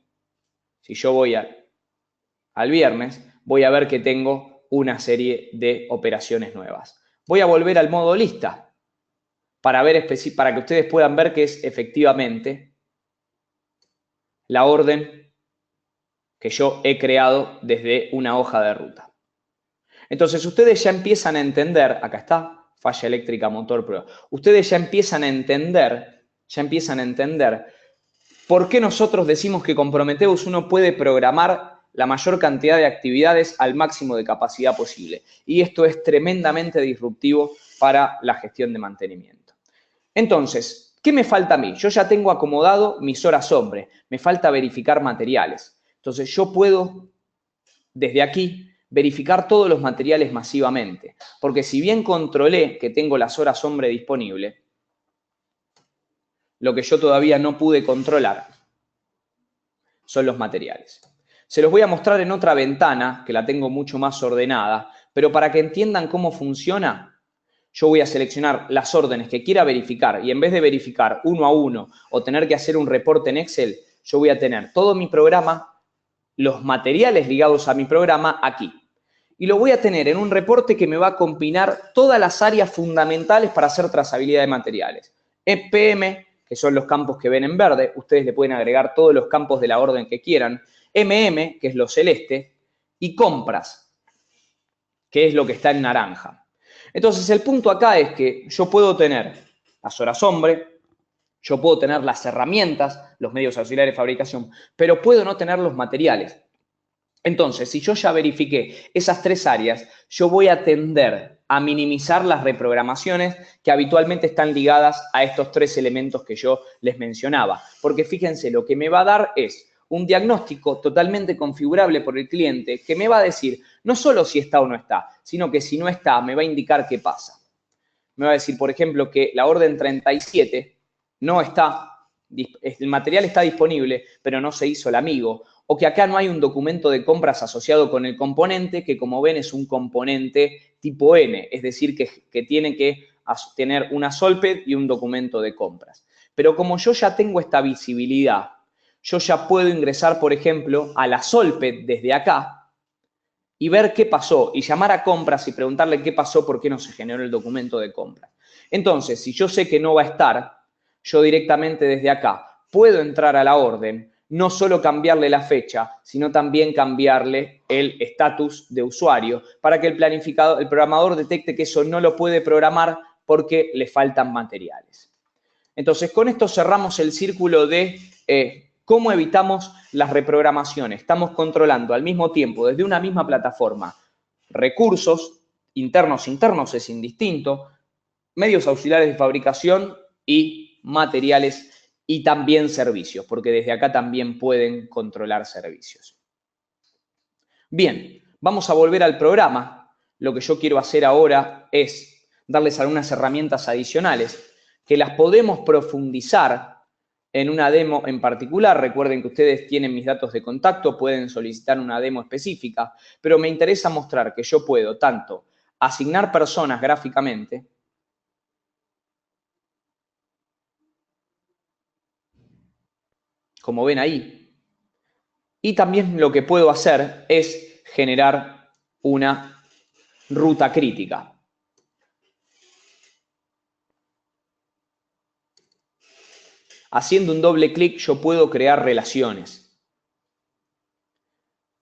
Si yo voy al viernes, voy a ver que tengo una serie de operaciones nuevas. Voy a volver al modo lista para que ustedes puedan ver que es efectivamente la orden que yo he creado desde una hoja de ruta. Entonces, ustedes ya empiezan a entender, acá está, falla eléctrica, motor, prueba. Ustedes ya empiezan a entender por qué nosotros decimos que con Prometheus uno puede programar la mayor cantidad de actividades al máximo de capacidad posible. Y esto es tremendamente disruptivo para la gestión de mantenimiento. Entonces, ¿qué me falta a mí? Yo ya tengo acomodado mis horas hombre, me falta verificar materiales. Entonces, yo puedo, desde aquí, verificar todos los materiales masivamente. Porque si bien controlé que tengo las horas hombre disponibles, Lo que yo todavía no pude controlar son los materiales. Se los voy a mostrar en otra ventana, que la tengo mucho más ordenada, pero para que entiendan cómo funciona, yo voy a seleccionar las órdenes que quiera verificar y en vez de verificar uno a uno o tener que hacer un reporte en Excel, yo voy a tener todo mi programa, los materiales ligados a mi programa aquí. Y lo voy a tener en un reporte que me va a combinar todas las áreas fundamentales para hacer trazabilidad de materiales. EPM, que son los campos que ven en verde, ustedes le pueden agregar todos los campos de la orden que quieran. MM, que es lo celeste, y compras, que es lo que está en naranja. Entonces, el punto acá es que yo puedo tener las horas hombre, yo puedo tener las herramientas, los medios auxiliares de fabricación, pero puedo no tener los materiales. Entonces, si yo ya verifiqué esas tres áreas, yo voy a tender a minimizar las reprogramaciones que habitualmente están ligadas a estos tres elementos que yo les mencionaba. Porque fíjense, lo que me va a dar es un diagnóstico totalmente configurable por el cliente que me va a decir no solo si está o no está, sino que si no está, me va a indicar qué pasa. Me va a decir, por ejemplo, que la orden 37 no está, el material está disponible, pero no se hizo el amigo, o que acá no hay un documento de compras asociado con el componente, que como ven es un componente tipo N, es decir, que tiene que tener una solped y un documento de compras. Pero como yo ya tengo esta visibilidad, yo ya puedo ingresar, por ejemplo, a la solped desde acá y ver qué pasó, y llamar a compras y preguntarle qué pasó, por qué no se generó el documento de compra. Entonces, si yo sé que no va a estar, yo directamente desde acá puedo entrar a la orden, no solo cambiarle la fecha, sino también cambiarle el estatus de usuario para que el programador detecte que eso no lo puede programar porque le faltan materiales. Entonces, con esto cerramos el círculo de cómo evitamos las reprogramaciones. Estamos controlando al mismo tiempo, desde una misma plataforma, recursos internos es indistinto, medios auxiliares de fabricación y materiales y también servicios, porque desde acá también pueden controlar servicios. Bien, vamos a volver al programa. Lo que yo quiero hacer ahora es darles algunas herramientas adicionales que las podemos profundizar en una demo en particular. Recuerden que ustedes tienen mis datos de contacto, pueden solicitar una demo específica, pero me interesa mostrar que yo puedo tanto asignar personas gráficamente, como ven ahí, y también lo que puedo hacer es generar una ruta crítica. Haciendo un doble clic yo puedo crear relaciones.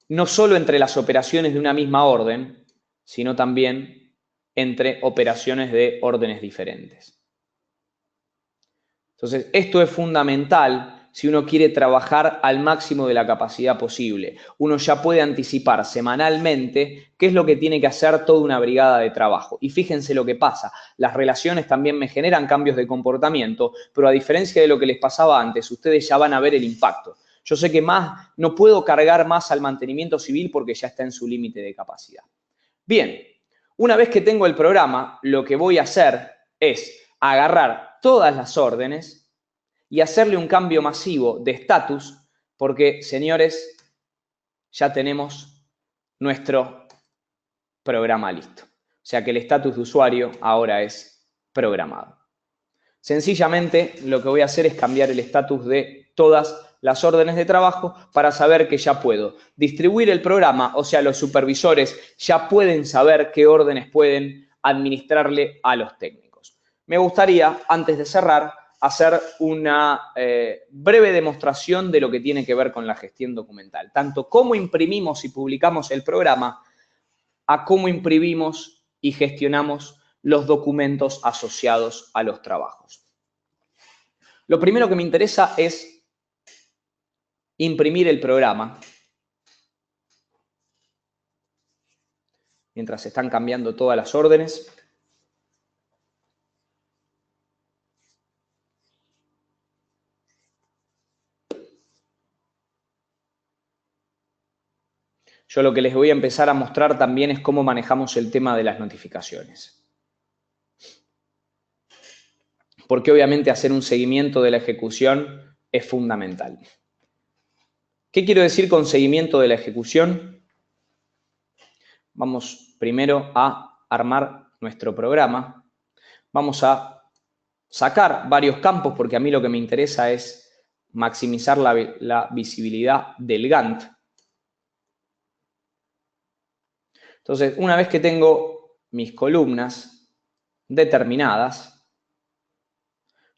No solo entre las operaciones de una misma orden, sino también entre operaciones de órdenes diferentes. Entonces, esto es fundamental si uno quiere trabajar al máximo de la capacidad posible. Uno ya puede anticipar semanalmente qué es lo que tiene que hacer toda una brigada de trabajo. Y fíjense lo que pasa. Las relaciones también me generan cambios de comportamiento, pero a diferencia de lo que les pasaba antes, ustedes ya van a ver el impacto. Yo sé que no puedo cargar más al mantenimiento civil porque ya está en su límite de capacidad. Bien, una vez que tengo el programa, lo que voy a hacer es agarrar todas las órdenes y hacerle un cambio masivo de estatus, porque, señores, ya tenemos nuestro programa listo. O sea que el estatus de usuario ahora es programado. Sencillamente, lo que voy a hacer es cambiar el estatus de todas las órdenes de trabajo para saber que ya puedo distribuir el programa, o sea, los supervisores ya pueden saber qué órdenes pueden administrarle a los técnicos. Me gustaría, antes de cerrar, hacer una breve demostración de lo que tiene que ver con la gestión documental, tanto cómo imprimimos y publicamos el programa, a cómo imprimimos y gestionamos los documentos asociados a los trabajos. Lo primero que me interesa es imprimir el programa. Mientras se están cambiando todas las órdenes. Yo lo que les voy a empezar a mostrar también es cómo manejamos el tema de las notificaciones. porque obviamente hacer un seguimiento de la ejecución es fundamental. ¿Qué quiero decir con seguimiento de la ejecución? Vamos primero a armar nuestro programa. Vamos a sacar varios campos porque a mí lo que me interesa es maximizar la visibilidad del Gantt. Entonces, una vez que tengo mis columnas determinadas,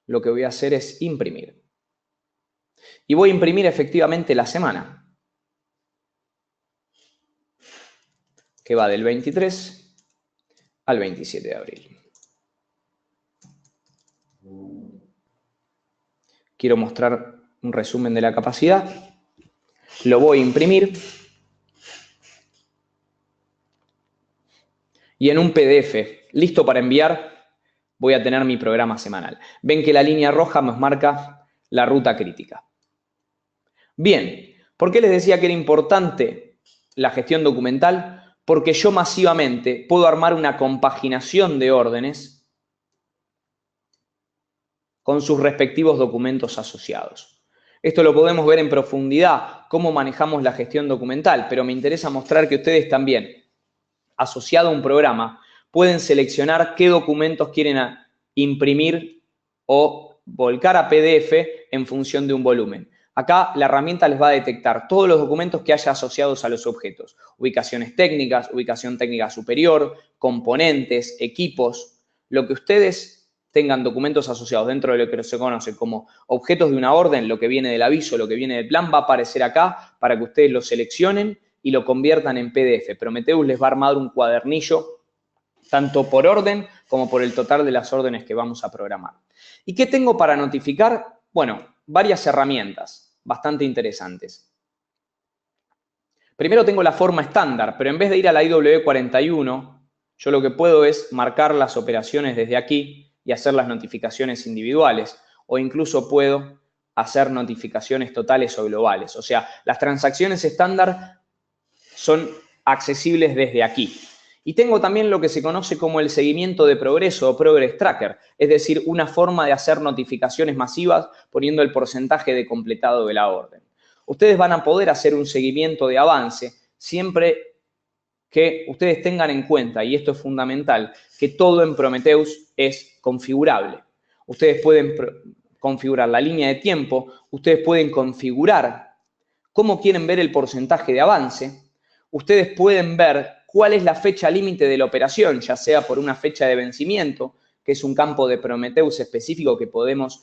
lo que voy a hacer es imprimir. Y voy a imprimir efectivamente la semana, que va del 23 al 27 de abril. Quiero mostrar un resumen de la capacidad. Lo voy a imprimir. Y en un PDF, listo para enviar, voy a tener mi programa semanal. Ven que la línea roja nos marca la ruta crítica. Bien, ¿por qué les decía que era importante la gestión documental? Porque yo masivamente puedo armar una compaginación de órdenes con sus respectivos documentos asociados. Esto lo podemos ver en profundidad, cómo manejamos la gestión documental, pero me interesa mostrar que ustedes también, asociado a un programa, pueden seleccionar qué documentos quieren imprimir o volcar a PDF en función de un volumen. Acá la herramienta les va a detectar todos los documentos que haya asociados a los objetos. Ubicaciones técnicas, ubicación técnica superior, componentes, equipos. Lo que ustedes tengan documentos asociados dentro de lo que se conoce como objetos de una orden, lo que viene del aviso, lo que viene del plan, va a aparecer acá para que ustedes lo seleccionen y lo conviertan en PDF. Prometheus les va a armar un cuadernillo tanto por orden como por el total de las órdenes que vamos a programar. ¿Y qué tengo para notificar? Bueno, varias herramientas bastante interesantes. Primero tengo la forma estándar, pero en vez de ir a la IW41, yo lo que puedo es marcar las operaciones desde aquí y hacer las notificaciones individuales, o incluso puedo hacer notificaciones totales o globales. O sea, las transacciones estándar son accesibles desde aquí. Y tengo también lo que se conoce como el seguimiento de progreso o Progress Tracker, es decir, una forma de hacer notificaciones masivas poniendo el porcentaje de completado de la orden. Ustedes van a poder hacer un seguimiento de avance siempre que ustedes tengan en cuenta, y esto es fundamental, que todo en Prometheus es configurable. Ustedes pueden configurar la línea de tiempo, ustedes pueden configurar cómo quieren ver el porcentaje de avance, ustedes pueden ver cuál es la fecha límite de la operación, ya sea por una fecha de vencimiento, que es un campo de Prometheus específico que podemos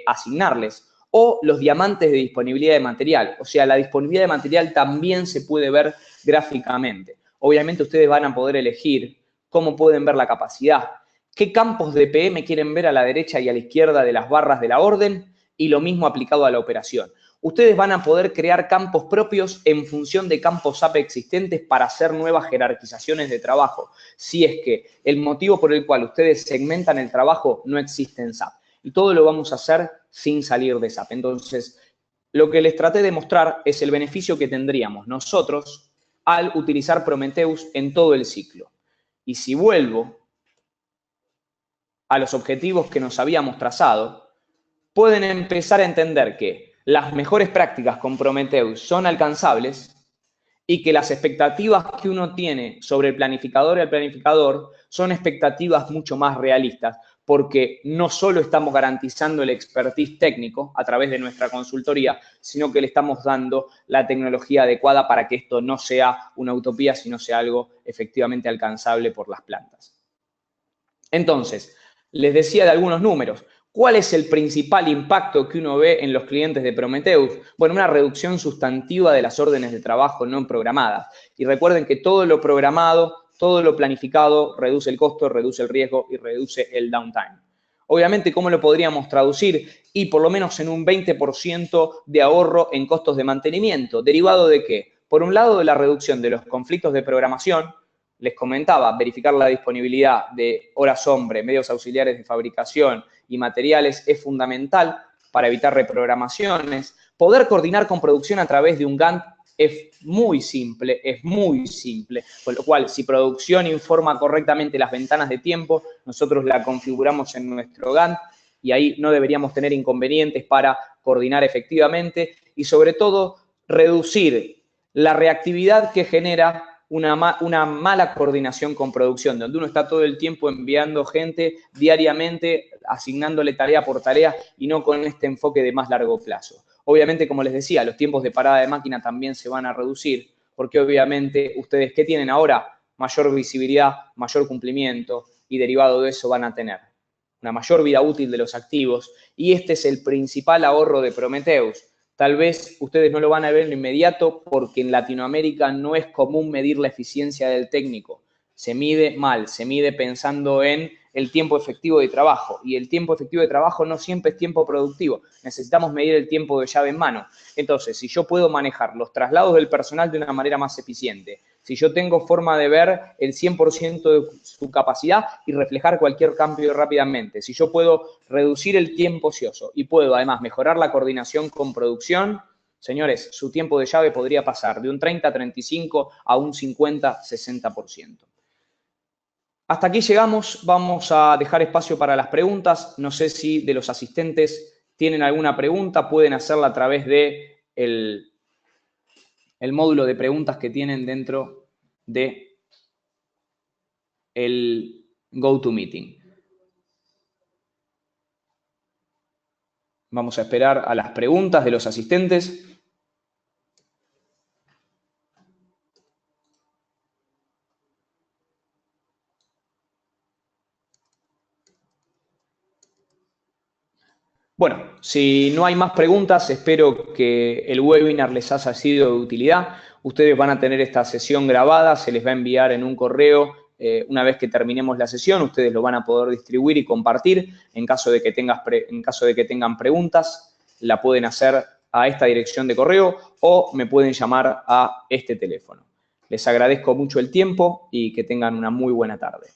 asignarles, o los diamantes de disponibilidad de material. O sea, la disponibilidad de material también se puede ver gráficamente. Obviamente ustedes van a poder elegir cómo pueden ver la capacidad, qué campos de PM quieren ver a la derecha y a la izquierda de las barras de la orden, y lo mismo aplicado a la operación. Ustedes van a poder crear campos propios en función de campos SAP existentes para hacer nuevas jerarquizaciones de trabajo, si es que el motivo por el cual ustedes segmentan el trabajo no existe en SAP. Y todo lo vamos a hacer sin salir de SAP. Entonces, lo que les traté de mostrar es el beneficio que tendríamos nosotros al utilizar Prometheus en todo el ciclo. Y si vuelvo a los objetivos que nos habíamos trazado, pueden empezar a entender que las mejores prácticas con Prometheus son alcanzables y que las expectativas que uno tiene sobre el planificador y el planificador son expectativas mucho más realistas, porque no solo estamos garantizando el expertise técnico a través de nuestra consultoría, sino que le estamos dando la tecnología adecuada para que esto no sea una utopía, sino sea algo efectivamente alcanzable por las plantas. Entonces, les decía de algunos números. ¿Cuál es el principal impacto que uno ve en los clientes de Prometheus? Bueno, una reducción sustantiva de las órdenes de trabajo no programadas. Y recuerden que todo lo programado, todo lo planificado reduce el costo, reduce el riesgo y reduce el downtime. Obviamente, ¿cómo lo podríamos traducir? Y por lo menos en un 20% de ahorro en costos de mantenimiento. ¿Derivado de qué? Por un lado, de la reducción de los conflictos de programación. Les comentaba, verificar la disponibilidad de horas hombre, medios auxiliares de fabricación y materiales es fundamental para evitar reprogramaciones. Poder coordinar con producción a través de un Gantt es muy simple, con lo cual si producción informa correctamente las ventanas de tiempo, nosotros la configuramos en nuestro Gantt y ahí no deberíamos tener inconvenientes para coordinar efectivamente y sobre todo reducir la reactividad que genera una mala coordinación con producción, donde uno está todo el tiempo enviando gente diariamente, asignándole tarea por tarea y no con este enfoque de más largo plazo. Obviamente, como les decía, los tiempos de parada de máquina también se van a reducir, porque obviamente ustedes, ¿qué tienen ahora? Mayor visibilidad, mayor cumplimiento y derivado de eso van a tener una mayor vida útil de los activos y este es el principal ahorro de Prometheus. Tal vez ustedes no lo van a ver en inmediato porque en Latinoamérica no es común medir la eficiencia del técnico. Se mide mal, se mide pensando en el tiempo efectivo de trabajo y el tiempo efectivo de trabajo no siempre es tiempo productivo. Necesitamos medir el tiempo de llave en mano. Entonces, si yo puedo manejar los traslados del personal de una manera más eficiente, si yo tengo forma de ver el 100% de su capacidad y reflejar cualquier cambio rápidamente, si yo puedo reducir el tiempo ocioso y puedo además mejorar la coordinación con producción, señores, su tiempo de llave podría pasar de un 30-35 a un 50-60%. Hasta aquí llegamos, vamos a dejar espacio para las preguntas. No sé si de los asistentes tienen alguna pregunta, pueden hacerla a través de el módulo de preguntas que tienen dentro de el GoToMeeting. Vamos a esperar a las preguntas de los asistentes. Bueno, si no hay más preguntas, espero que el webinar les haya sido de utilidad. Ustedes van a tener esta sesión grabada, se les va a enviar en un correo. Una vez que terminemos la sesión, ustedes lo van a poder distribuir y compartir. En caso de que tengan preguntas, la pueden hacer a esta dirección de correo o me pueden llamar a este teléfono. Les agradezco mucho el tiempo y que tengan una muy buena tarde.